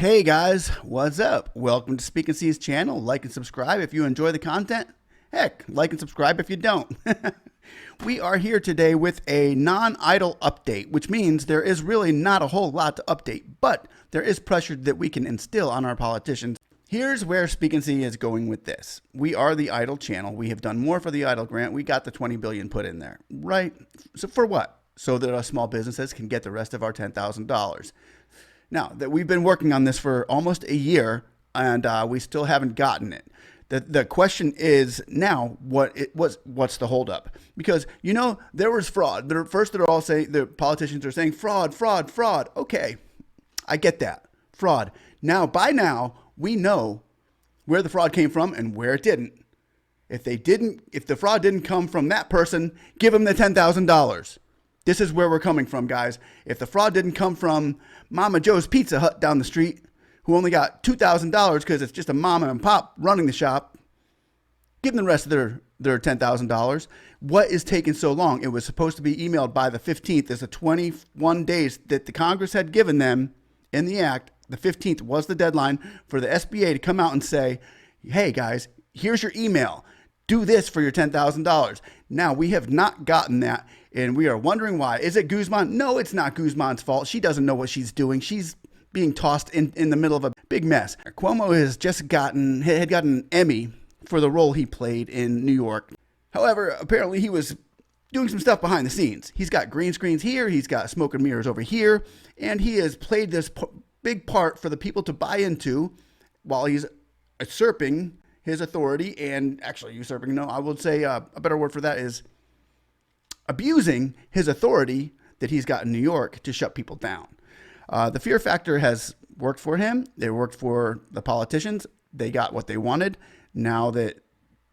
Hey guys, what's up? Welcome to Speakensee's channel. Like and subscribe if you enjoy the content. Heck, like and subscribe if you don't. We are here today with a non-idle update, which means there is really not a whole lot to update, but there is pressure that we can instill on our politicians. Here's where Speakensee is going with this. We are the idle channel. We have done more for the idle grant. We got the $20 billion put in there, right? So for what? So that our small businesses can get the rest of our $10,000. Now, that we've been working on this for almost a year, and we still haven't gotten it. The question is now, what's the holdup? Because, there was fraud. They're all saying, the politicians are saying fraud, fraud, fraud. Okay, I get that. Fraud. By now, we know where the fraud came from and where it didn't. If the fraud didn't come from that person, give them the $10,000. This is where we're coming from, guys. If the fraud didn't come from Mama Joe's Pizza Hut down the street, who only got $2,000 because it's just a mom and pop running the shop, give them the rest of their $10,000. What is taking so long? It was supposed to be emailed by the 15th. There's a 21 days that the Congress had given them in the act. The 15th was the deadline for the SBA to come out and say, hey, guys, here's your email. Do this for your $10,000. Now, we have not gotten that, and we are wondering why. Is it Guzman? No, it's not Guzman's fault. She doesn't know what she's doing. She's being tossed in the middle of a big mess. Cuomo has just gotten an Emmy for the role he played in New York. However, apparently he was doing some stuff behind the scenes. He's got green screens here. He's got smoke and mirrors over here, and he has played this big part for the people to buy into while he's usurping his authority, and actually usurping, no, I would say a better word for that is abusing his authority that he's got in New York to shut people down. The fear factor has worked for him. It worked for the politicians. They got what they wanted. Now that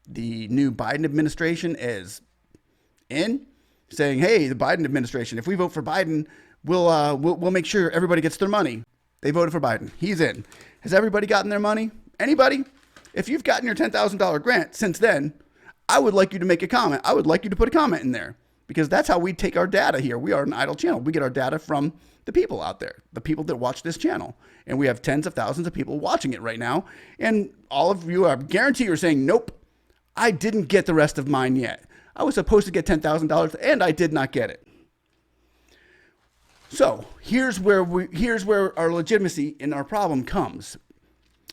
the new Biden administration is in, saying, hey, the Biden administration, if we vote for Biden, we'll make sure everybody gets their money. They voted for Biden. He's in. Has everybody gotten their money? Anybody? If you've gotten your $10,000 grant since then, I would like you to make a comment. I would like you to put a comment in there, because that's how we take our data here. We are an idle channel. We get our data from the people out there, the people that watch this channel. And we have tens of thousands of people watching it right now. And all of you, I guarantee, are saying, nope, I didn't get the rest of mine yet. I was supposed to get $10,000 and I did not get it. So here's where our legitimacy in our problem comes.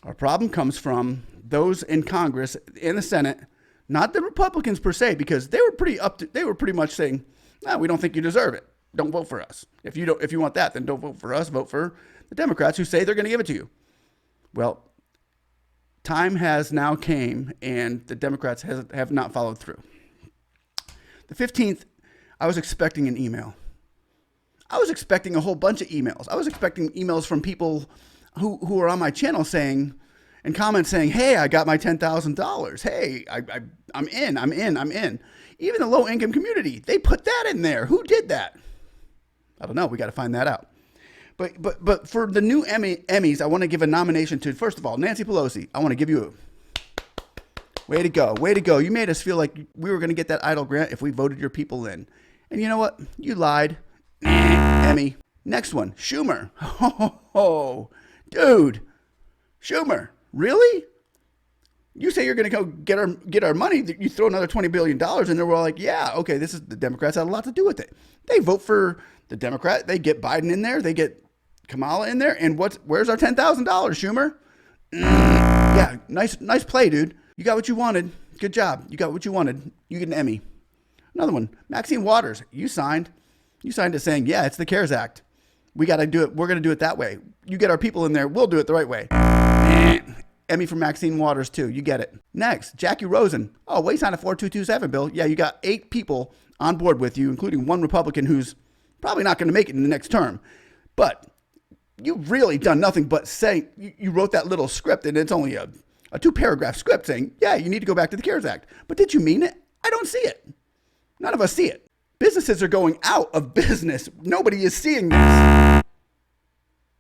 Our problem comes from those in Congress and the Senate, not the Republicans per se, because they were pretty much saying, no, we don't think you deserve it. Don't vote for us. If you want that, then don't vote for us. Vote for the Democrats who say they're going to give it to you. Well, time has now came, and the Democrats have not followed through. The 15th, I was expecting an email. I was expecting a whole bunch of emails. I was expecting emails from people who are on my channel saying, and comments saying, hey, I got my $10,000. Hey, I'm in. Even the low-income community, they put that in there. Who did that? I don't know. We got to find that out. But for the new Emmys, I want to give a nomination to, first of all, Nancy Pelosi. I want to give you a way to go. Way to go. You made us feel like we were going to get that idle grant if we voted your people in. And you know what? You lied. Emmy. Next one, Schumer. Oh, dude. Schumer. Really? You say you're going to go get our money. You throw another $20 billion in there. We're all like, yeah, okay, the Democrats had a lot to do with it. They vote for the Democrat. They get Biden in there. They get Kamala in there. And where's our $10,000, Schumer? Yeah, nice play, dude. You got what you wanted. Good job. You got what you wanted. You get an Emmy. Another one, Maxine Waters. You signed it saying, yeah, it's the CARES Act. We got to do it. We're going to do it that way. You get our people in there. We'll do it the right way. Emmy for Maxine Waters, too. You get it. Next, Jackie Rosen. Oh, wait, signed a 4227 bill. Yeah, you got 8 people on board with you, including one Republican who's probably not going to make it in the next term. But you've really done nothing but say, you wrote that little script, and it's only a 2-paragraph script saying, yeah, you need to go back to the CARES Act. But did you mean it? I don't see it. None of us see it. Businesses are going out of business. Nobody is seeing this.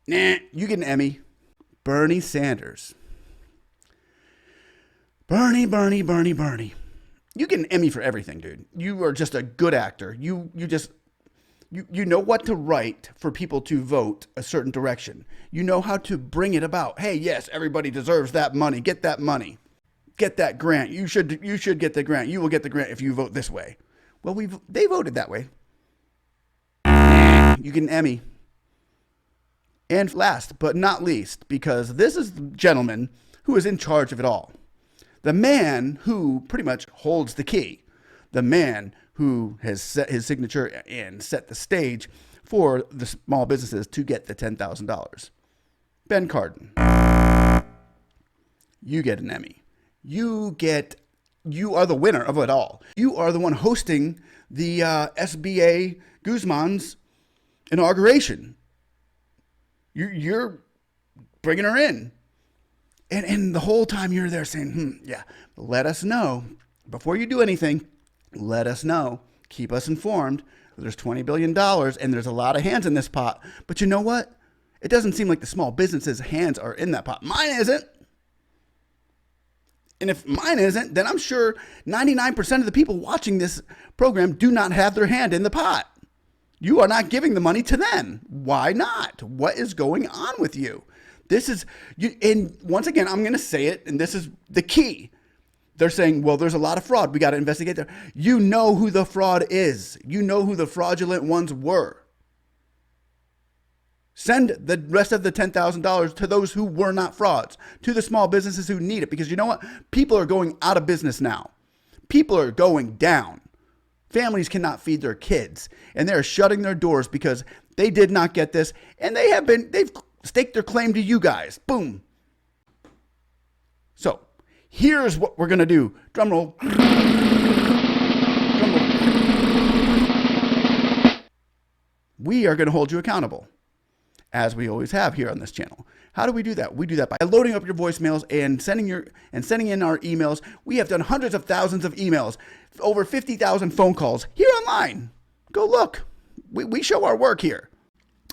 Nah, you get an Emmy. Bernie Sanders. Bernie. You get an Emmy for everything, dude. You are just a good actor. You just You know what to write for people to vote a certain direction. You know how to bring it about. Hey, yes, everybody deserves that money. Get that money. Get that grant. You should get the grant. You will get the grant if you vote this way. Well, they voted that way. You get an Emmy. And last but not least, because this is the gentleman who is in charge of it all. The man who pretty much holds the key. The man who has set his signature and set the stage for the small businesses to get the $10,000. Ben Cardin. You get an Emmy. You are the winner of it all. You are the one hosting the SBA Guzman's inauguration. You're bringing her in. And the whole time you're there saying, yeah, let us know. Before you do anything, let us know. Keep us informed. There's $20 billion and there's a lot of hands in this pot. But you know what? It doesn't seem like the small businesses' hands are in that pot. Mine isn't. And if mine isn't, then I'm sure 99% of the people watching this program do not have their hand in the pot. You are not giving the money to them. Why not? What is going on with you? This is, and once again, I'm going to say it, and this is the key. They're saying, well, there's a lot of fraud. We got to investigate there. You know who the fraud is. You know who the fraudulent ones were. Send the rest of the $10,000 to those who were not frauds, to the small businesses who need it. Because you know what? People are going out of business now. People are going down. Families cannot feed their kids. And they're shutting their doors because they did not get this. And they've staked their claim to you guys. Boom. So here's what we're going to do. Drum roll. Drum roll. We are going to hold you accountable, as we always have here on this channel. How do we do that? We do that by loading up your voicemails and sending in our emails. We have done hundreds of thousands of emails, over 50,000 phone calls here online. Go look. We show our work here.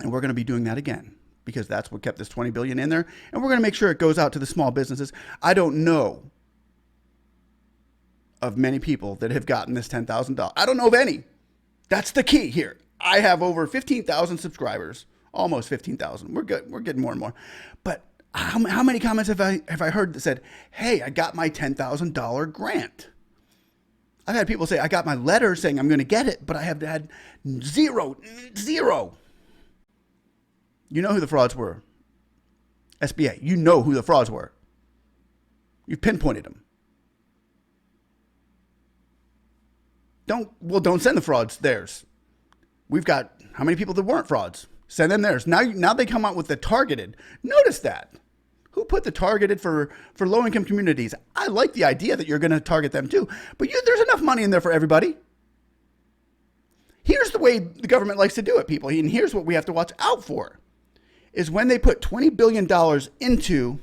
And we're going to be doing that again because that's what kept this $20 billion in there. And we're going to make sure it goes out to the small businesses. I don't know of many people that have gotten this $10,000. I don't know of any. That's the key here. I have over 15,000 subscribers. Almost 15,000. We're good. We're getting more and more. But how many comments have I heard that said, hey, I got my $10,000 grant? I've had people say, I got my letter saying I'm going to get it, but I have had zero. You know who the frauds were. SBA. You know who the frauds were. You've pinpointed them. Don't send the frauds theirs. We've got how many people that weren't frauds? Send them theirs. Now they come out with the targeted. Notice that. Who put the targeted for low-income communities? I like the idea that you're going to target them too. But there's enough money in there for everybody. Here's the way the government likes to do it, people. And here's what we have to watch out for. Is when they put $20 billion into,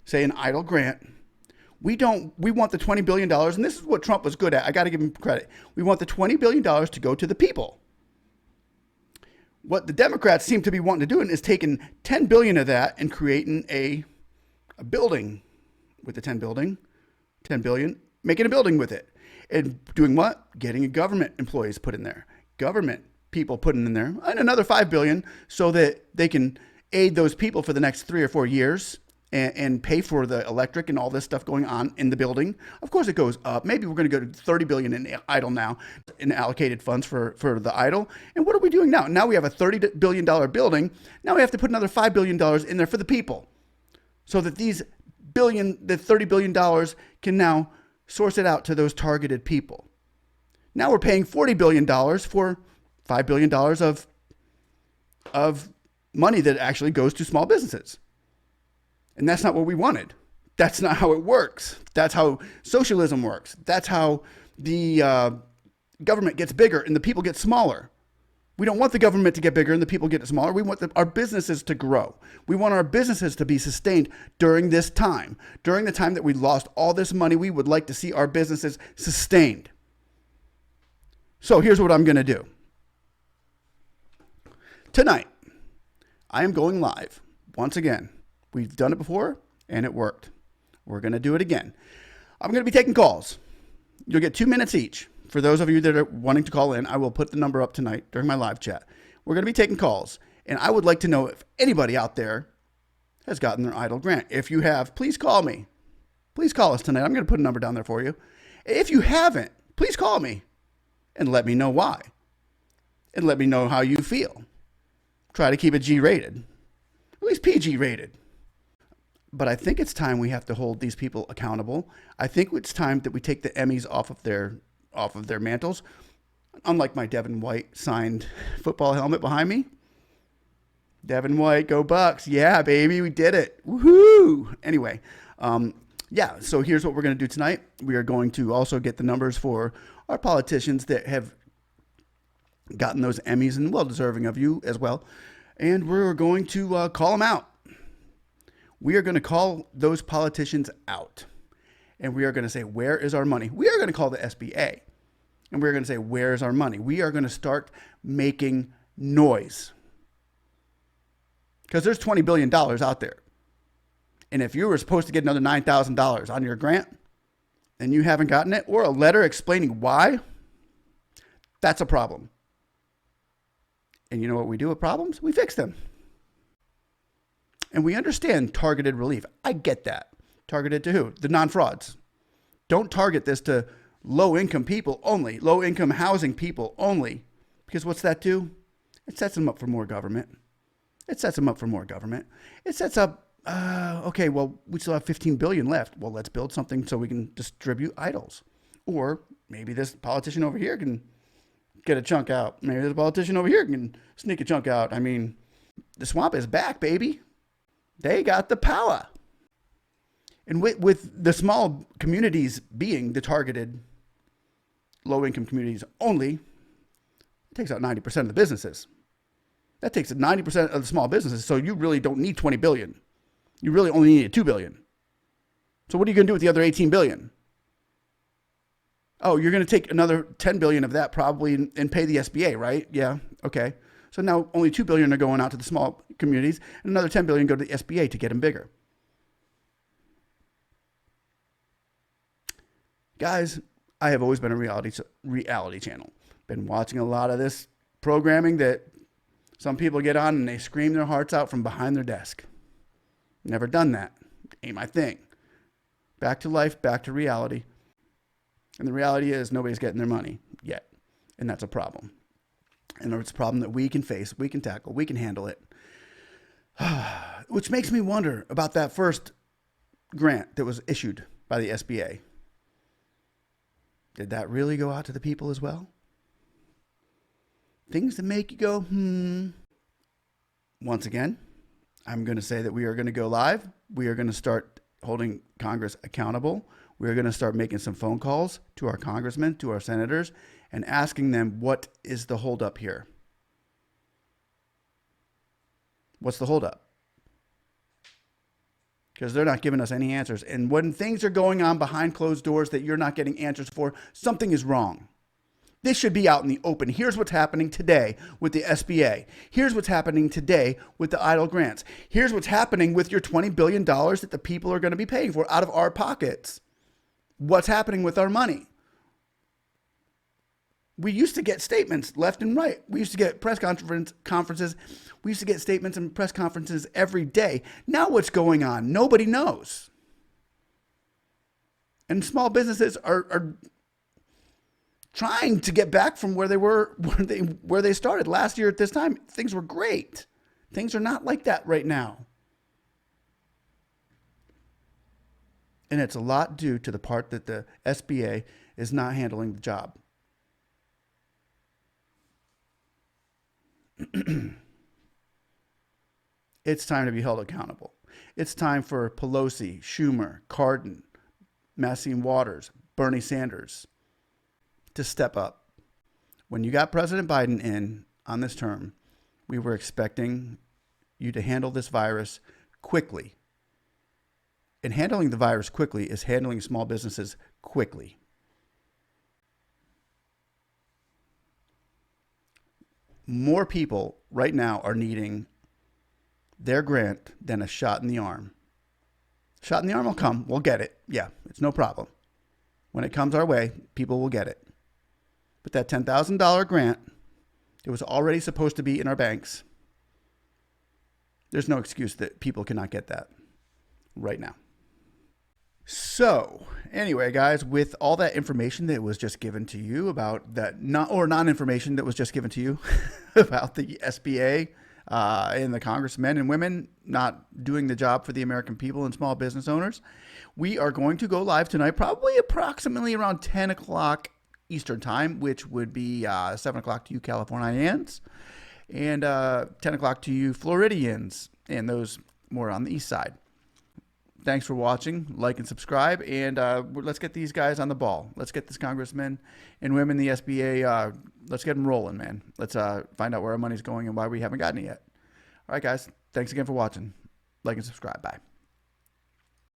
say, an EIDL grant. We want the $20 billion, and this is what Trump was good at. I got to give him credit. We want the $20 billion to go to the people. What the Democrats seem to be wanting to do is taking $10 billion of that and creating a building with the $10 billion, making a building with it. And doing what? Getting government employees put in there. Government people put in there. And another $5 billion so that they can aid those people for the next 3 or 4 years and pay for the electric and all this stuff going on in the building. Of course, it goes up. Maybe we're going to go to $30 billion in EIDL now, in allocated funds for the EIDL. And what are we doing now? Now we have a $30 billion building. Now we have to put another $5 billion in there for the people, so that the $30 billion can now source it out to those targeted people. Now we're paying $40 billion for $5 billion of money that actually goes to small businesses. And that's not what we wanted. That's not how it works. That's how socialism works. That's how the government gets bigger and the people get smaller. We don't want the government to get bigger and the people get smaller. We want our businesses to grow. We want our businesses to be sustained during this time. During the time that we lost all this money, we would like to see our businesses sustained. So here's what I'm going to do. Tonight, I am going live once again. We've done it before, and it worked. We're going to do it again. I'm going to be taking calls. You'll get 2 minutes each. for those of you that are wanting to call in, I will put the number up tonight during my live chat. We're going to be taking calls, and I would like to know if anybody out there has gotten their EIDL grant. If you have, please call me. Please call us tonight. I'm going to put a number down there for you. If you haven't, please call me and let me know why. And let me know how you feel. Try to keep it G-rated. At least PG-rated. But I think it's time we have to hold these people accountable. I think it's time that we take the Emmys off of their mantles. Unlike my Devin White signed football helmet behind me. Devin White, go Bucks. Yeah, baby, we did it. Woohoo! Anyway, yeah, so here's what we're going to do tonight. We are going to also get the numbers for our politicians that have gotten those Emmys, and well-deserving of you as well. And we're going to call them out. We are going to call those politicians out. And we are going to say, where is our money? We are going to call the SBA. And we're going to say, where is our money? We are going to start making noise. Because there's $20 billion out there. And if you were supposed to get another $9,000 on your grant, and you haven't gotten it, or a letter explaining why, that's a problem. And you know what we do with problems? We fix them. And we understand targeted relief. I get that. Targeted to who? The non-frauds. Don't target this to low-income people only, low-income housing people only. Because what's that do? It sets them up for more government. It sets up, okay, well, we still have $15 billion left. Well, let's build something so we can distribute idols. Or maybe this politician over here can get a chunk out. Maybe this politician over here can sneak a chunk out. I mean, the swamp is back, baby. They got the power. And with the small communities being the targeted low-income communities only, it takes out 90% of the businesses. That takes 90% of the small businesses. So you really don't need $20 billion. You really only need $2 billion. So what are you going to do with the other $18 billion? Oh, you're going to take another $10 billion of that probably and pay the SBA, right? Yeah. Okay. So now only $2 billion are going out to the small communities, and another $10 billion go to the SBA to get them bigger. Guys, I have always been a reality channel. Been watching a lot of this programming that some people get on and they scream their hearts out from behind their desk. Never done that. Ain't my thing. Back to life, back to reality. And the reality is nobody's getting their money yet. And that's a problem. And it's a problem that we can face, we can tackle, we can handle it. Which makes me wonder about that first grant that was issued by the SBA. Did that really go out to the people as well? Things that make you go, Once again, I'm going to say that we are going to go live. We are going to start holding Congress accountable. We're going to start making some phone calls to our congressmen, to our senators, and asking them, what is the holdup here? What's the holdup? Because they're not giving us any answers. And when things are going on behind closed doors that you're not getting answers for, something is wrong. This should be out in the open. Here's what's happening today with the SBA. Here's what's happening today with the EIDL grants. Here's what's happening with your $20 billion that the people are going to be paying for out of our pockets. What's happening with our money? We used to get statements left and right. We used to get press conferences. We used to get statements and press conferences every day. Now what's going on? Nobody knows. And small businesses are trying to get back from where they were, where they started last year at this time. Things were great. Things are not like that right now. And it's a lot due to the part that the SBA is not handling the job. It's time to be held accountable. It's time for Pelosi, Schumer, Cardin, Maxine Waters, Bernie Sanders to step up. When you got President Biden in on this term, we were expecting you to handle this virus quickly. And handling the virus quickly is handling small businesses quickly. More people right now are needing their grant than a shot in the arm. Shot in the arm will come. We'll get it. Yeah, it's no problem. When it comes our way, people will get it. But that $10,000 grant, it was already supposed to be in our banks. There's no excuse that people cannot get that right now. So anyway, guys, with all that information that was just given to you about that, non-information that was just given to you about the SBA and the congressmen and women not doing the job for the American people and small business owners, we are going to go live tonight, probably approximately around 10 o'clock Eastern time, which would be 7 o'clock to you Californians and 10 o'clock to you Floridians and those more on the east side. Thanks for watching. Like and subscribe, and let's get these guys on the ball. Let's get this congressmen and women in the SBA, let's get them rolling, man. Let's find out where our money's going and why we haven't gotten it yet. All right, guys. Thanks again for watching. Like and subscribe. Bye.